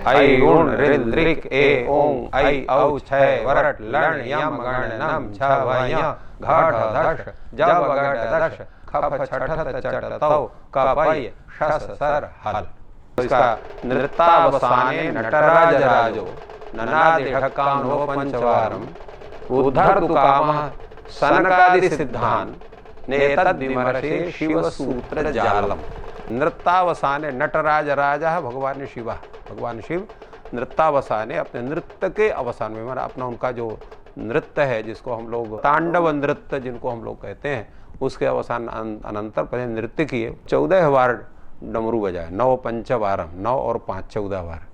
ऐ ऋण ऋल ऋक ए ओं ऐ औ छै वरट लण यम गण नम छ व य घ ढ धश जब गट दश खफ छठत चट तौ कपय शस सर हल। इसका नृत्तावसाने नटराज राजो ननादि ढक्कानो पंचवारम उद्धर्तु कामः सनकादि सिद्धान नेतद् विमर्शे शिव सूत्र जालम। नृत्तावसाने नटराज राजा भगवान शिव, भगवान शिव नृत्तावसाने अपने नृत्य के अवसान में, हमारा अपना उनका जो नृत्य है जिसको हम लोग तांडव नृत्य जिनको हम लोग कहते हैं, उसके अवसान अनंतर पहले नृत्य किए 14 बार डमरू बजाए, 9 पंचवारम, 9 और 5 14 बार।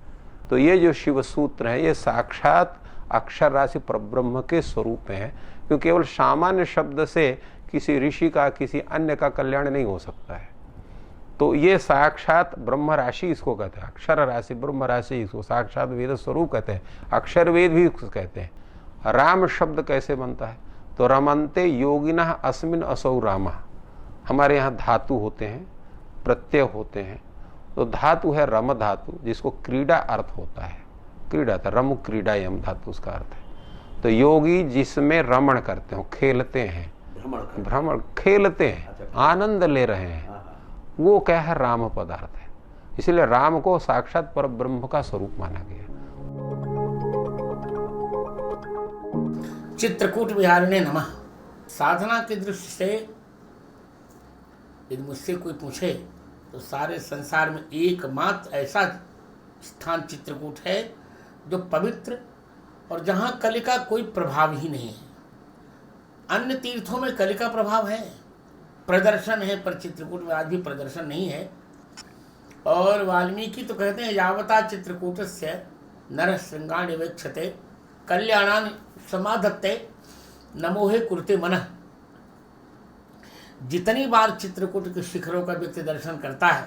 तो ये जो शिव सूत्र है ये साक्षात अक्षर राशि परब्रह्म के स्वरूप में है, क्योंकि केवल सामान्य शब्द से किसी ऋषि का किसी अन्य का कल्याण नहीं हो सकता है। तो ये साक्षात ब्रह्म राशि इसको कहते हैं, अक्षर राशि ब्रह्म राशि इसको साक्षात वेद स्वरूप कहते हैं, अक्षर वेद भी इसको कहते हैं। राम शब्द कैसे बनता है? तो रमन्ते योगिनः अस्मिन् असौ रामः। हमारे यहाँ धातु होते हैं, प्रत्यय होते हैं। तो धातु है रम धातु, जिसको क्रीड़ा अर्थ होता है, क्रीड़ा था, रम क्रीड़ा यम धातु उसका अर्थ है। तो योगी जिसमें रमण करते हो, खेलते हैं, भ्रमण खेलते हैं, आनंद ले रहे हैं, वो क्या है? राम पदार्थ है। इसलिए राम को साक्षात पर ब्रह्म का स्वरूप माना गया। चित्रकूट विहारिणे नमः। साधना की दृष्टि से यदि मुझसे कोई पूछे तो सारे संसार में एकमात्र ऐसा स्थान चित्रकूट है जो पवित्र और जहाँ कलि का कोई प्रभाव ही नहीं है। अन्य तीर्थों में कलि का प्रभाव है, प्रदर्शन है, पर चित्रकूट में आज भी प्रदर्शन नहीं है। और वाल्मीकि तो कहते हैं यावता चित्रकूटस्य नर श्रृंगाणि वेक्षते कल्याणानि समाधत्ते नमोहे कुरुते मनः। जितनी बार चित्रकूट के शिखरों का व्यक्ति दर्शन करता है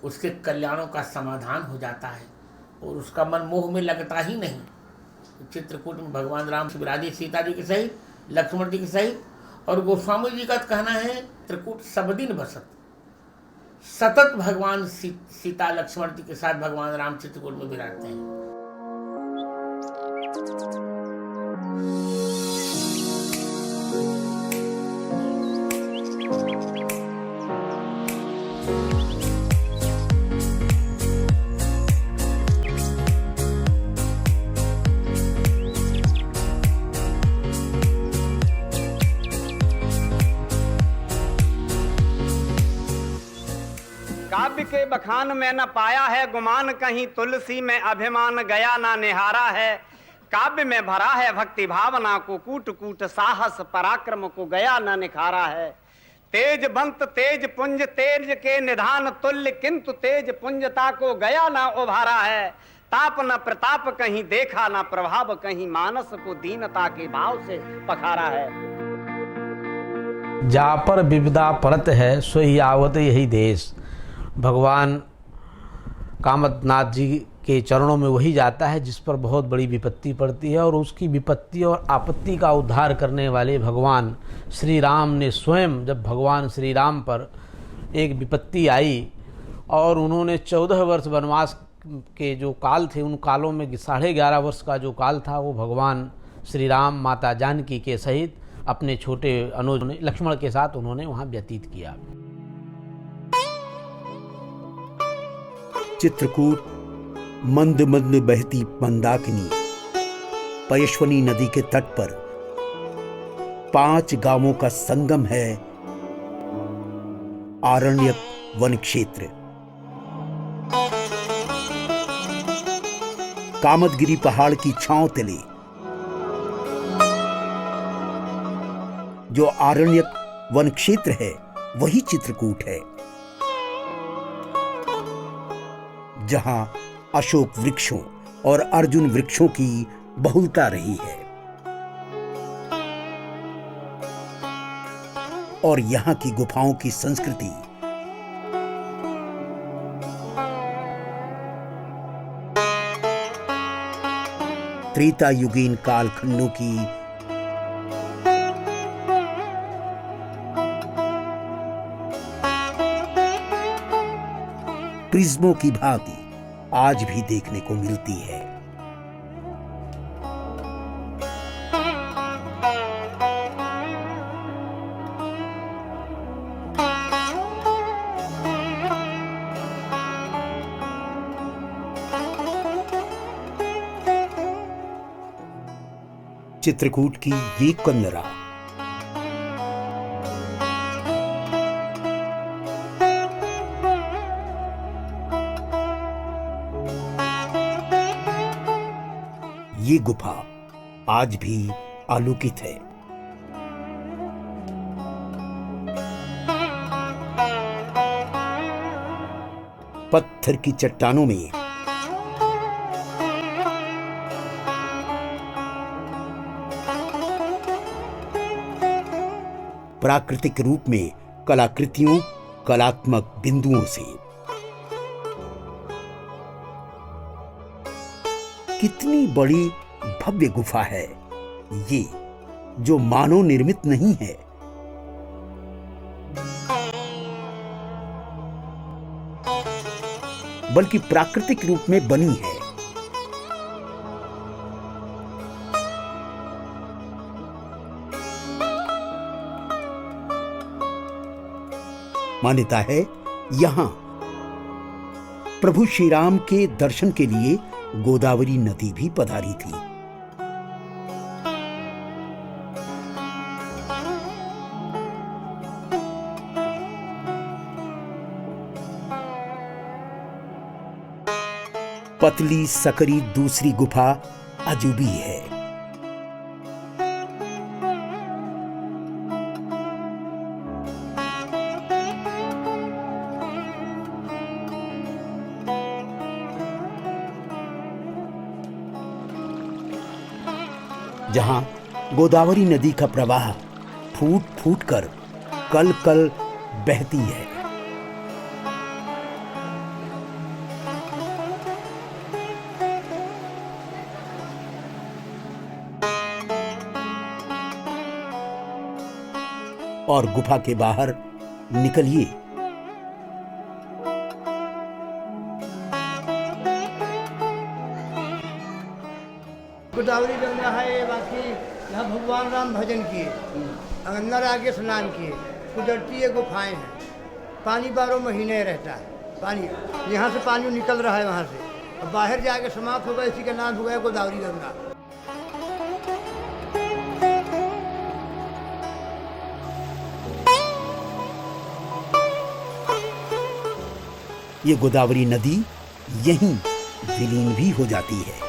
उसके कल्याणों का समाधान हो जाता है और उसका मन मोह में लगता ही नहीं। चित्रकूट में भगवान राम विराजे सीता जी के सहित, लक्ष्मण जी के सहित, और गोस्वामी जी का कहना है चित्रकूट सब दिन बसत, सतत भगवान सीता लक्ष्मण जी के साथ भगवान राम चित्रकूट में विराजते हैं। काव्य के बखान में न पाया है गुमान, कहीं तुलसी में अभिमान गया ना निहारा है। काव्य में भरा है भक्ति भावना को, कूट कूट साहस पराक्रम को गया ना निखारा है। तेज बंत तेज पुंज तेज के निधान तुल्य, किंतु तेज पुंजता को गया ना उभारा है। ताप न प्रताप कहीं देखा ना प्रभाव, कहीं मानस को दीनता के भाव से पखारा है। जा पर विविधा परत है सोई आवत यही देश। भगवान कामतनाथ जी के चरणों में वही जाता है जिस पर बहुत बड़ी विपत्ति पड़ती है, और उसकी विपत्ति और आपत्ति का उद्धार करने वाले भगवान श्री राम ने स्वयं, जब भगवान श्री राम पर एक विपत्ति आई और उन्होंने 14 वर्ष वनवास के जो काल थे, उन कालों में 11.5 वर्ष का जो काल था वो भगवान श्री राम माता जानकी के सहित अपने छोटे अनुज लक्ष्मण के साथ उन्होंने वहाँ व्यतीत किया। चित्रकूट मंद मंद बहती मंदाकिनी पयश्वनी नदी के तट पर 5 गांवों का संगम है आरण्यक वन क्षेत्र। कामतगिरी पहाड़ की छांव तले जो आरण्यक वन क्षेत्र है वही चित्रकूट है, जहां अशोक वृक्षों और अर्जुन वृक्षों की बहुलता रही है और यहां की गुफाओं की संस्कृति त्रेता युगीन कालखंडों की प्रिज्मों की भांति आज भी देखने को मिलती है। चित्रकूट की ये कंदरा ये गुफा आज भी आलोकित है। पत्थर की चट्टानों में प्राकृतिक रूप में कलाकृतियों, कलात्मक बिंदुओं से कितनी बड़ी भव्य गुफा है ये, जो मानव निर्मित नहीं है, बल्कि प्राकृतिक रूप में बनी है। मान्यता है यहां प्रभु श्री राम के दर्शन के लिए गोदावरी नदी भी पधारी थी। पतली सकरी दूसरी गुफा अजूबी है। जहां गोदावरी नदी का प्रवाह फूट फूट कर कल कल बहती है। और गुफा के बाहर निकलिए। गोदावरी गंगा है ये बाकी यहाँ भगवान राम भजन किए, अंदर आगे स्नान किए। कुदरती ये गुफाएं हैं, पानी 12 महीने रहता है। पानी यहाँ से पानी निकल रहा है वहाँ से, अब बाहर जाके समाप्त होगा। इसी का नाम हो गया गोदावरी गंगा। ये गोदावरी नदी यहीं विलीन भी हो जाती है।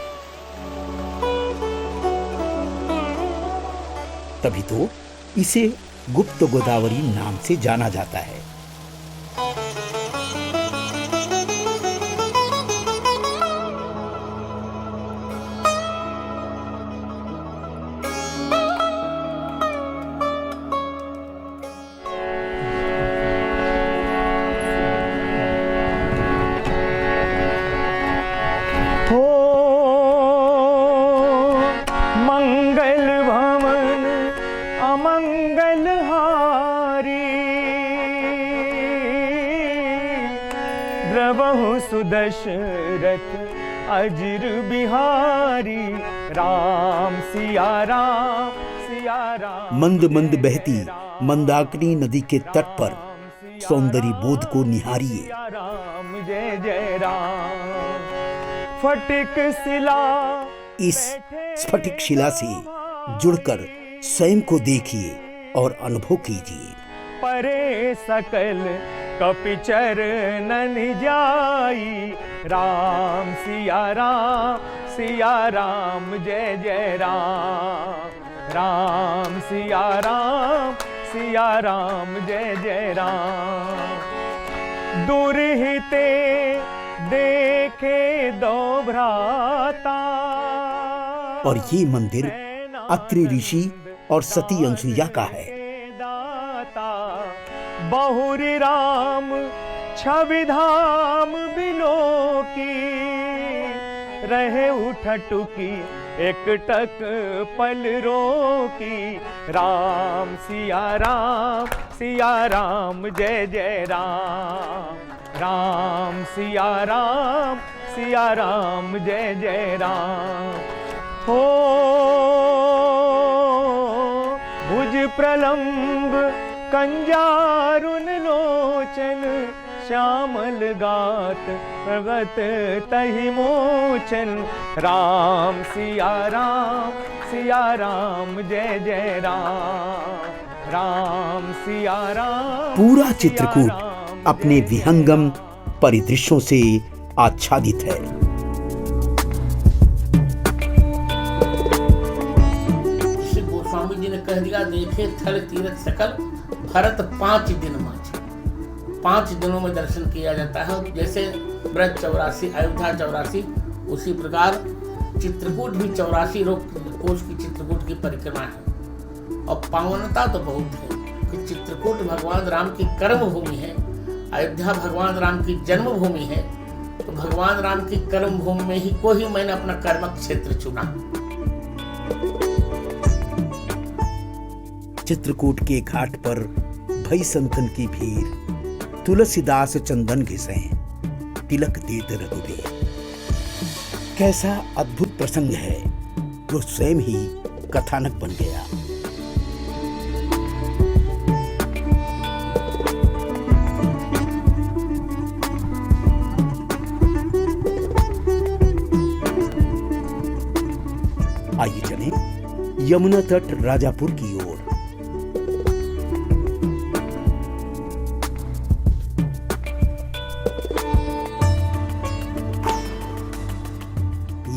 तभी तो इसे गुप्त गोदावरी नाम से जाना जाता है। सुदशरथ अजर बिहारी राम सिया राम सिया राम। मंद मंद बहती मंदाकिनी नदी के तट पर सौंदर्य बोध को निहारिए। राम जय जय राम। फटिक शिला, इस स्फटिक शिला से जुड़कर स्वयं को देखिए और अनुभव कीजिए। परे सकल कपिचर नन जाई राम सिया राम जय जय राम। राम सिया राम जय जय राम। दुरहिते देखे दो भ्राता। और ये मंदिर अत्रि ऋषि और सती अनसुईया का है। बहुरी राम छवि धाम बिलो की रहे उठटुकी एक टक पल रोकी। राम सिया राम जय जय राम। राम सिया सिया राम जय जय राम। हो भुज प्रलंब कंजारुन लोचन, श्यामल गात प्रगत तहि मोचन। राम सिया राम जय जय राम। राम सिया राम। पूरा चित्रकूट अपने विहंगम परिदृश्यों से आच्छादित है। श्री गोस्वामी जी ने कह दिया, देखे थल तीरथ सकल भरत 5 दिन मांझे। 5 दिनों में दर्शन किया जाता है। जैसे ब्रज 84, अयोध्या 84, उसी प्रकार चित्रकूट भी 84 कोस की चित्रकूट की परिक्रमा है। और पावनता तो बहुत है कि चित्रकूट भगवान राम की कर्म भूमि है, अयोध्या भगवान राम की जन्मभूमि है। तो भगवान राम की कर्म भूमि में ही को ही मैंने अपना कर्म क्षेत्र चुना। चित्रकूट के घाट पर भई संतन की भीड़, तुलसीदास चंदन घिसे, तिलक देत रघुबीर। कैसा अद्भुत प्रसंग है, जो स्वयं ही कथानक बन गया। आइए चलें यमुना तट राजापुर की ओर।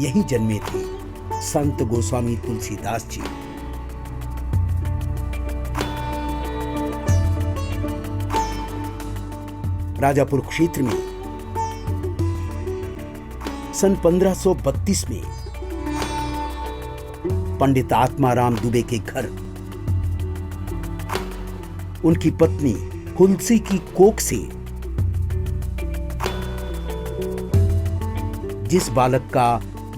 यहीं जन्मे थे संत गोस्वामी तुलसीदास जी। राजापुर क्षेत्र में सन 1532 में पंडित आत्माराम दुबे के घर उनकी पत्नी हुलसी की कोख से जिस बालक का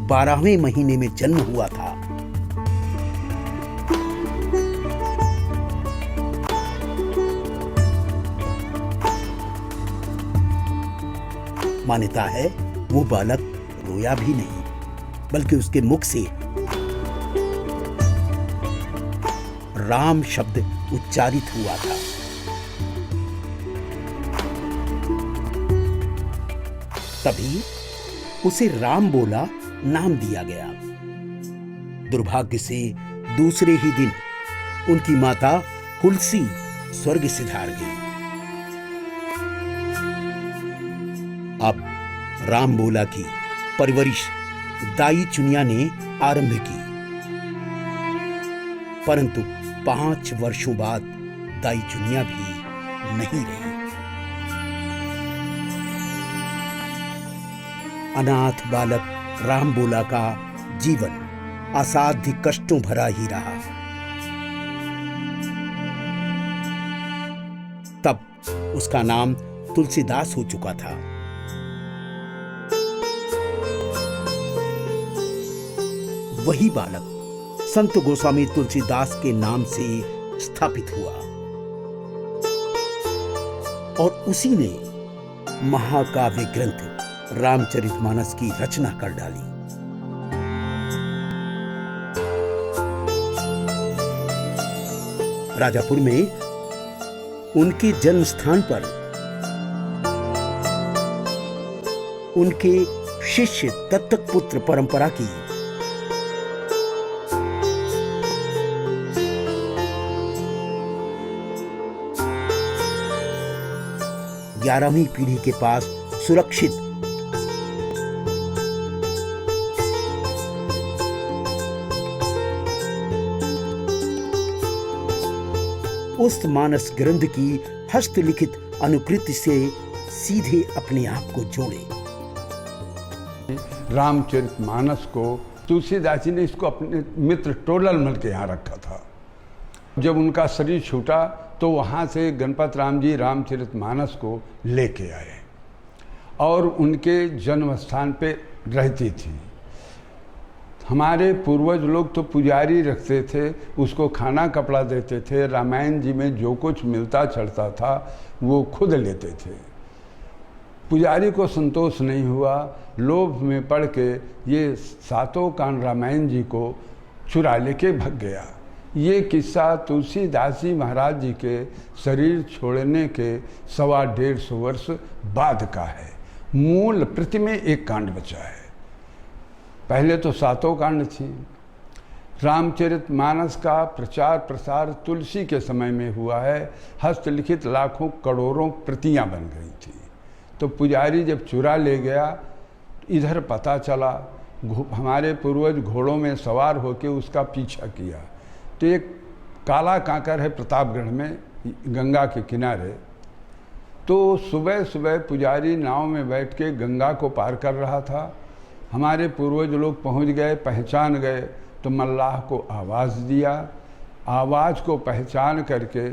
12वें महीने में जन्म हुआ था, मान्यता है वो बालक रोया भी नहीं, बल्कि उसके मुख से राम शब्द उच्चारित हुआ था। तभी उसे राम बोला नाम दिया गया। दुर्भाग्य से दूसरे ही दिन उनकी माता हुलसी स्वर्ग सिधार गई। अब राम बोला की परवरिश दाई चुनिया ने आरंभ की, परंतु 5 वर्षों बाद दाई चुनिया भी नहीं रही। अनाथ बालक राम बोला का जीवन असाध्य कष्टों भरा ही रहा। तब उसका नाम तुलसीदास हो चुका था। वही बालक संत गोस्वामी तुलसीदास के नाम से स्थापित हुआ और उसी ने महाकाव्य ग्रंथ रामचरितमानस की रचना कर डाली। राजापुर में उनके जन्म स्थान पर उनके शिष्य दत्तक पुत्र परंपरा की 11वीं पीढ़ी के पास सुरक्षित उस मानस ग्रंथ की हस्तलिखित अनुकृति से सीधे अपने आप को जोड़े। रामचरितमानस को तुलसीदास जी ने इसको अपने मित्र टोलरमल के यहाँ रखा था। जब उनका शरीर छूटा तो वहाँ से गणपत राम जी रामचरितमानस को लेके आए और उनके जन्म स्थान पे रहती थी। हमारे पूर्वज लोग तो पुजारी रखते थे, उसको खाना कपड़ा देते थे, रामायण जी में जो कुछ मिलता चढ़ता था वो खुद लेते थे। पुजारी को संतोष नहीं हुआ, लोभ में पड़ के ये सातों कांड रामायण जी को चुरा लेके भग गया। ये किस्सा तुलसीदास जी महाराज जी के शरीर छोड़ने के 125 वर्ष बाद का है। मूल प्रति में एक कांड बचा है। पहले तो सातों कांड थी। रामचरितमानस का प्रचार प्रसार तुलसी के समय में हुआ है। हस्तलिखित लाखों करोड़ों प्रतियां बन गई थी। तो पुजारी जब चुरा ले गया, इधर पता चला, हमारे पूर्वज घोड़ों में सवार होकर उसका पीछा किया। तो एक काला कांकर है प्रतापगढ़ में, गंगा के किनारे। तो सुबह सुबह पुजारी नाव में बैठ के गंगा को पार कर रहा था। हमारे पूर्वज लोग पहुंच गए, पहचान गए, तो मल्लाह को आवाज़ दिया। आवाज़ को पहचान करके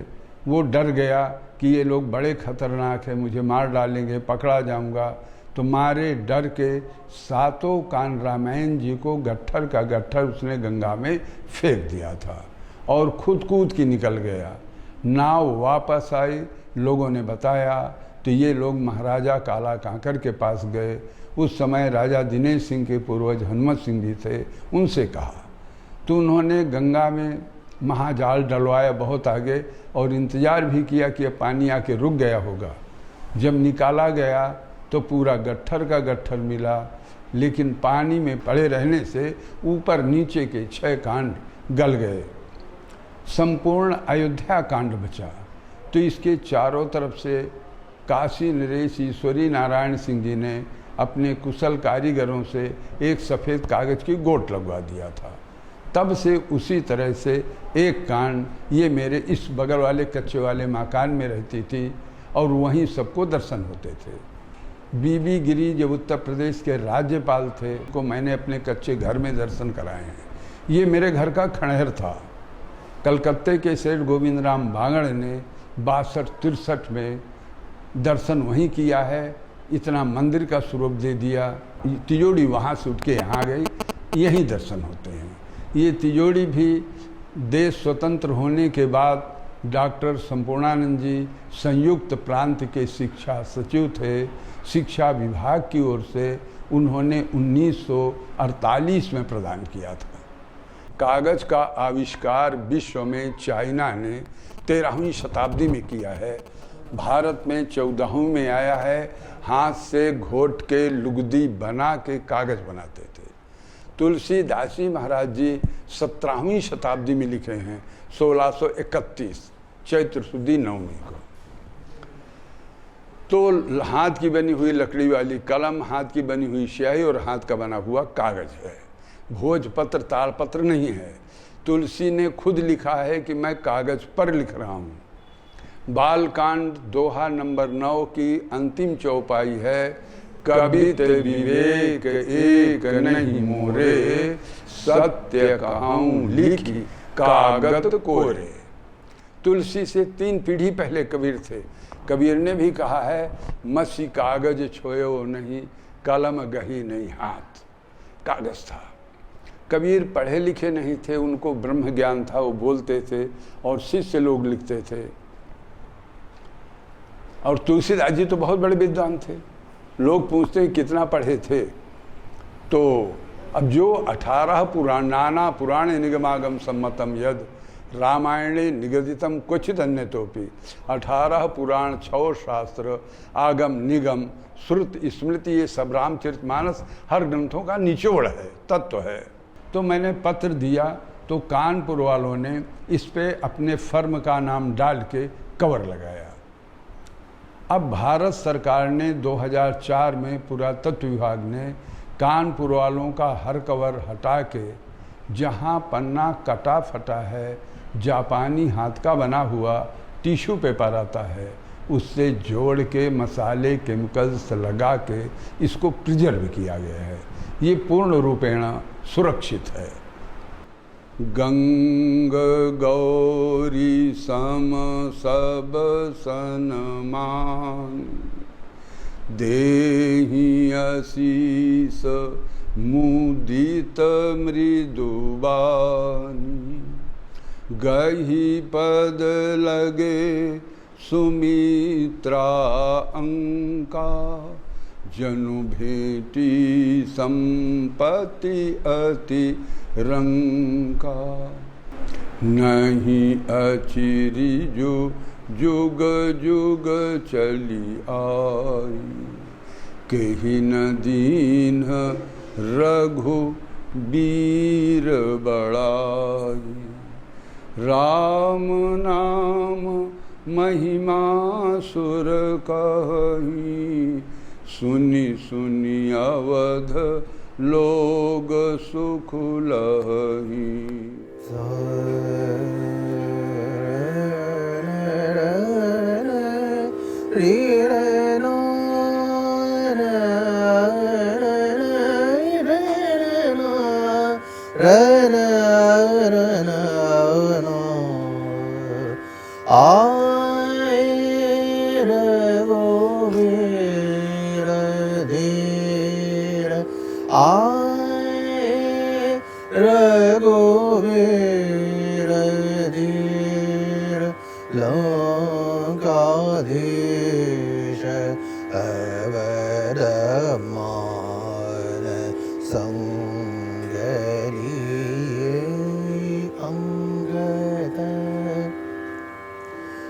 वो डर गया कि ये लोग बड़े खतरनाक हैं, मुझे मार डालेंगे, पकड़ा जाऊंगा। तो मारे डर के सातों कांड रामायण जी को गट्ठर का गट्ठर उसने गंगा में फेंक दिया था और खुद कूद के निकल गया। नाव वापस आई, लोगों ने बताया, तो ये लोग महाराजा काला कांकर के पास गए। उस समय राजा दिनेश सिंह के पूर्वज हनुमत सिंह जी थे, उनसे कहा। तो उन्होंने गंगा में महाजाल डलवाया बहुत आगे और इंतज़ार भी किया कि अब पानी आके रुक गया होगा। जब निकाला गया तो पूरा गट्ठर का गट्ठर मिला, लेकिन पानी में पड़े रहने से ईपर नीचे के 6 कांड गल गए। संपूर्ण अयोध्या कांड बचा। तो इसके चारों तरफ से काशी नरेश ईश्वरी नारायण सिंह जी ने अपने कुशल कारीगरों से एक सफ़ेद कागज़ की गोट लगवा दिया था। तब से उसी तरह से एक कांड ये मेरे इस बगल वाले कच्चे वाले मकान में रहती थी और वहीं सबको दर्शन होते थे। बीबी गिरी जब उत्तर प्रदेश के राज्यपाल थे, को मैंने अपने कच्चे घर में दर्शन कराए हैं। ये मेरे घर का खंडहर था। कलकत्ते के सेठ गोविंद राम बांगड़ ने 62-63 में दर्शन वहीं किया है। इतना मंदिर का स्वरूप दे दिया। तिजोड़ी वहाँ से उठ के यहाँ गई, यहीं दर्शन होते हैं। ये तिजोड़ी भी देश स्वतंत्र होने के बाद डॉक्टर संपूर्णानंद जी संयुक्त प्रांत के शिक्षा सचिव थे। शिक्षा विभाग की ओर से उन्होंने 1948 में प्रदान किया था। कागज़ का आविष्कार विश्व में चाइना ने 13वीं शताब्दी में किया है। भारत में 14वीं में आया है। हाथ से घोट के लुगदी बना के कागज़ बनाते थे। तुलसीदास जी महाराज जी 17वीं शताब्दी में लिखे हैं, 1631 चैत्र शुद्धि 9वीं को। तो हाथ की बनी हुई लकड़ी वाली कलम, हाथ की बनी हुई स्याही और हाथ का बना हुआ कागज़ है। भोजपत्र ताड़पत्र नहीं है। तुलसी ने खुद लिखा है कि मैं कागज़ पर लिख रहा हूँ। बालकांड दोहा नंबर 9 की अंतिम चौपाई है, कभी ते विवेक एक नहीं मोरे, सत्य कहूँ लिखी कागत कोरे। तुलसी से 3 पीढ़ी पहले कबीर थे। कबीर ने भी कहा है, मसी कागज छोयो नहीं, कलम गही नहीं हाथ। कागज था। कबीर पढ़े लिखे नहीं थे, उनको ब्रह्म ज्ञान था, वो बोलते थे और शिष्य लोग लिखते थे। और तुलसीदास जी तो बहुत बड़े विद्वान थे। लोग पूछते हैं कितना पढ़े थे, तो अब जो 18 पुराण, नाना पुराण निगमागम सम्मतम यद रामायणे निगदितम क्वचित अन्यतोपि, 18 पुराण 6 शास्त्र आगम निगम श्रुत स्मृति, ये सब रामचरितमानस हर ग्रंथों का निचोड़ है, तत्व है। तो मैंने पत्र दिया तो कानपुर वालों ने इस पे अपने फर्म का नाम डाल के कवर लगाया। अब भारत सरकार ने 2004 में पुरातत्व विभाग ने कानपुर वालों का हर कवर हटा के जहाँ पन्ना कटा फटा है, जापानी हाथ का बना हुआ टिश्यू पेपर आता है, उससे जोड़ के मसाले केमिकल्स लगा के इसको प्रिजर्व किया गया है। ये पूर्ण रूपेण सुरक्षित है। गंग गौरी सम सब सनमान, देहि आशीष मुदित मृदुबानी, गही पद लगे सुमित्रा अंका, जनु भेटी संपत्ति अति रंका, नहीं अचिरी जो जुग जुग चली आई, कही न दीन रघु वीर बड़ाई, राम नाम महिमा सुर कही, सुनी सुनी अवध लोग सुख लही। लंकाधीश अवध मान संग लिए अंगद,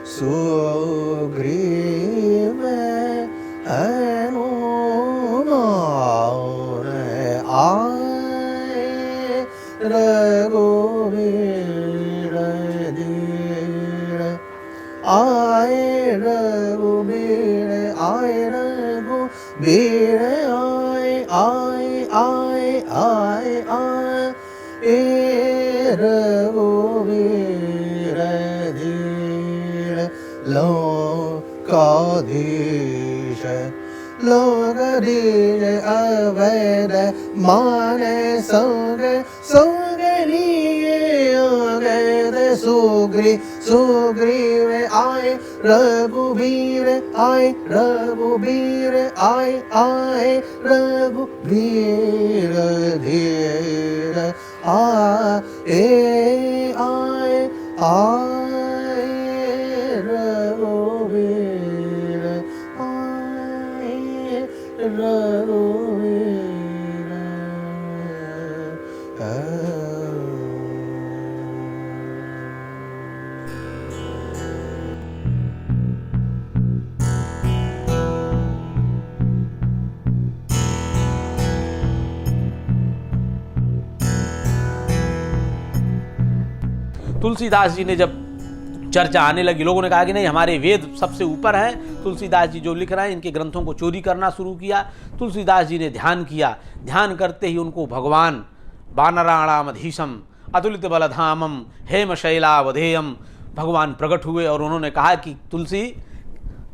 सुग्रीव हनुमान आए, रघुवीर धीर आए, रघुवीर आए, रघुवीर आए आए आए आए आए, रघुवीर धीर लोकाधीश लोकाधीश अवध माने संग संग लिए अंगद, सुग्रीव आए, रघुवीर आए, रघुवीर आए आए, रघुवीर धीर आए आए आए, रघुवीर आए, रघुवीर तुलसीदास जी ने जब चर्चा आने लगी, लोगों ने कहा कि नहीं हमारे वेद सबसे ऊपर हैं, तुलसीदास जी जो लिख रहे हैं इनके ग्रंथों को चोरी करना शुरू किया। तुलसीदास जी ने ध्यान किया, ध्यान करते ही उनको भगवान वानराणामधीशम अतुलित बलधामम हेमशैलावधेयम भगवान प्रकट हुए और उन्होंने कहा कि तुलसी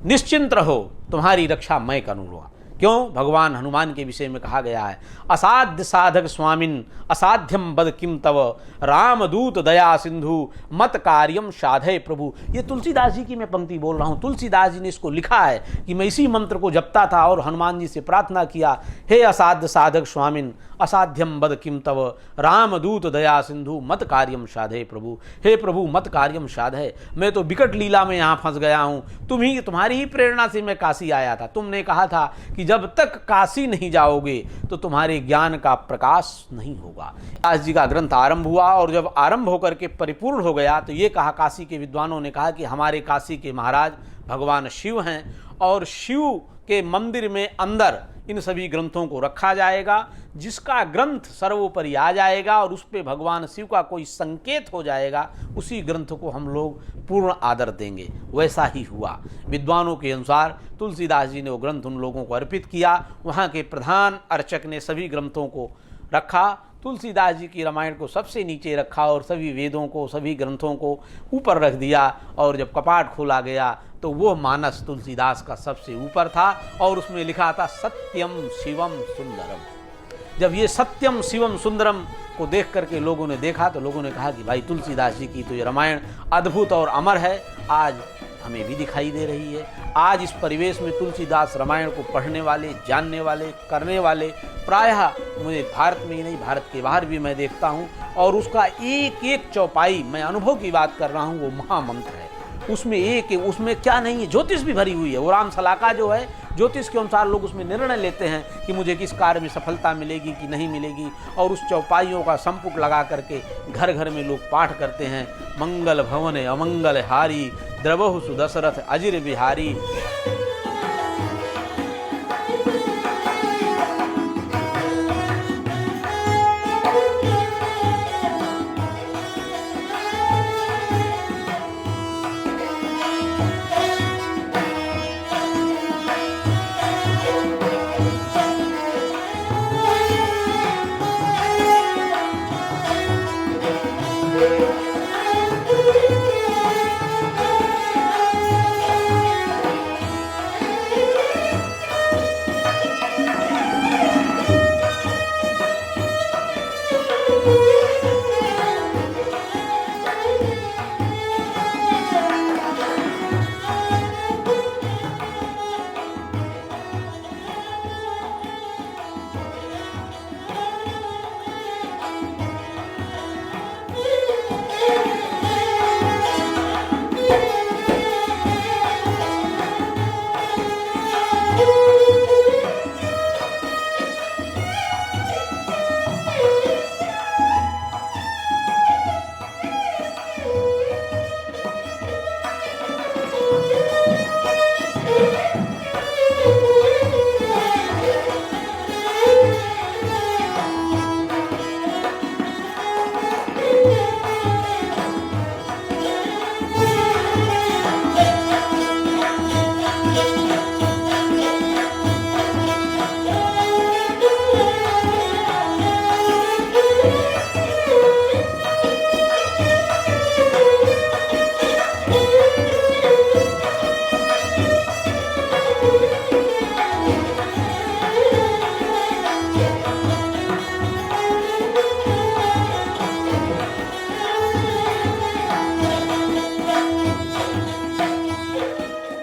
निश्चिंत रहो, तुम्हारी रक्षा मैं करूँगा। क्यों? भगवान हनुमान के विषय में कहा गया है, असाध्य साधक स्वामिन असाध्यम बद किम तव, रामदूत दया सिंधु मत कार्यम साधय प्रभु। ये तुलसीदास जी की मैं पंक्ति बोल रहा हूँ। तुलसीदास जी ने इसको लिखा है कि मैं इसी मंत्र को जपता था और हनुमान जी से प्रार्थना किया, हे असाध्य साधक स्वामिन असाध्यम बद किम तव, रामदूत दया सिंधु मत कार्यम साधय प्रभु। हे प्रभु मत कार्यम साधय, मैं तो विकट लीला में यहाँ फंस गया हूँ, तुम्हारी ही प्रेरणा से मैं काशी आया था। तुमने कहा था कि जब तक काशी नहीं जाओगे तो तुम्हारे ज्ञान का प्रकाश नहीं होगा। दास जी का ग्रंथ आरंभ हुआ और जब आरंभ होकर के परिपूर्ण हो गया तो ये कहा, काशी के विद्वानों ने कहा कि हमारे काशी के महाराज भगवान शिव हैं और शिव के मंदिर में अंदर इन सभी ग्रंथों को रखा जाएगा। जिसका ग्रंथ सर्वोपरि आ जाएगा और उस पर भगवान शिव का कोई संकेत हो जाएगा, उसी ग्रंथ को हम लोग पूर्ण आदर देंगे। वैसा ही हुआ। विद्वानों के अनुसार तुलसीदास जी ने वो ग्रंथ उन लोगों को अर्पित किया। वहाँ के प्रधान अर्चक ने सभी ग्रंथों को रखा। तुलसीदास जी की रामायण को सबसे नीचे रखा और सभी वेदों को, सभी ग्रंथों को ऊपर रख दिया। और जब कपाट खोला गया तो वो मानस तुलसीदास का सबसे ऊपर था और उसमें लिखा था सत्यम शिवम सुंदरम। जब ये सत्यम शिवम सुंदरम को देख करके लोगों ने देखा तो लोगों ने कहा कि भाई तुलसीदास जी की तो ये रामायण अद्भुत और अमर है, आज हमें भी दिखाई दे रही है। आज इस परिवेश में तुलसीदास रामायण को पढ़ने वाले, जानने वाले, करने वाले प्रायः मुझे भारत में ही नहीं, भारत के बाहर भी मैं देखता हूँ। और उसका एक एक चौपाई, मैं अनुभव की बात कर रहा हूँ, वो महामंत्र है। उसमें उसमें क्या नहीं है, ज्योतिष भी भरी हुई है। वो राम सलाका जो है, ज्योतिष के अनुसार लोग उसमें निर्णय लेते हैं कि मुझे किस कार्य में सफलता मिलेगी कि नहीं मिलेगी। और उस चौपाइयों का संपुट लगा करके घर घर में लोग पाठ करते हैं, मंगल भवन अमंगल हारी, द्रवहु सुदशरथ अजिर बिहारी।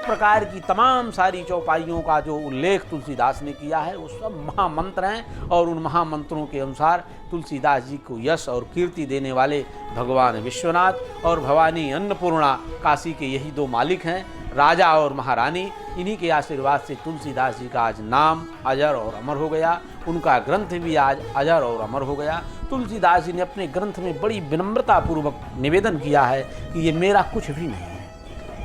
प्रकार की तमाम सारी चौपाइयों का जो उल्लेख तुलसीदास ने किया है वो सब महामंत्र हैं। और उन महामंत्रों के अनुसार तुलसीदास जी को यश और कीर्ति देने वाले भगवान विश्वनाथ और भवानी अन्नपूर्णा काशी के यही दो मालिक हैं, राजा और महारानी। इन्हीं के आशीर्वाद से तुलसीदास जी का आज नाम अजर और अमर हो गया, उनका ग्रंथ भी आज अजर और अमर हो गया। तुलसीदास जी ने अपने ग्रंथ में बड़ी विनम्रतापूर्वक निवेदन किया है कि ये मेरा कुछ भी नहीं है,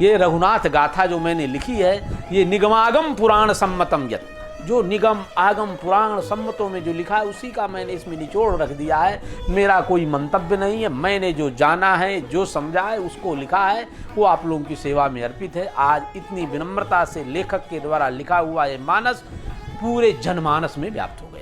ये रघुनाथ गाथा जो मैंने लिखी है ये निगमागम पुराण सम्मतम यत्, जो निगम आगम पुराण सम्मतों में जो लिखा है उसी का मैंने इसमें निचोड़ रख दिया है। मेरा कोई मंतव्य नहीं है, मैंने जो जाना है जो समझा है उसको लिखा है, वो आप लोगों की सेवा में अर्पित है। आज इतनी विनम्रता से लेखक के द्वारा लिखा हुआ ये मानस पूरे जनमानस में व्याप्त हो गया।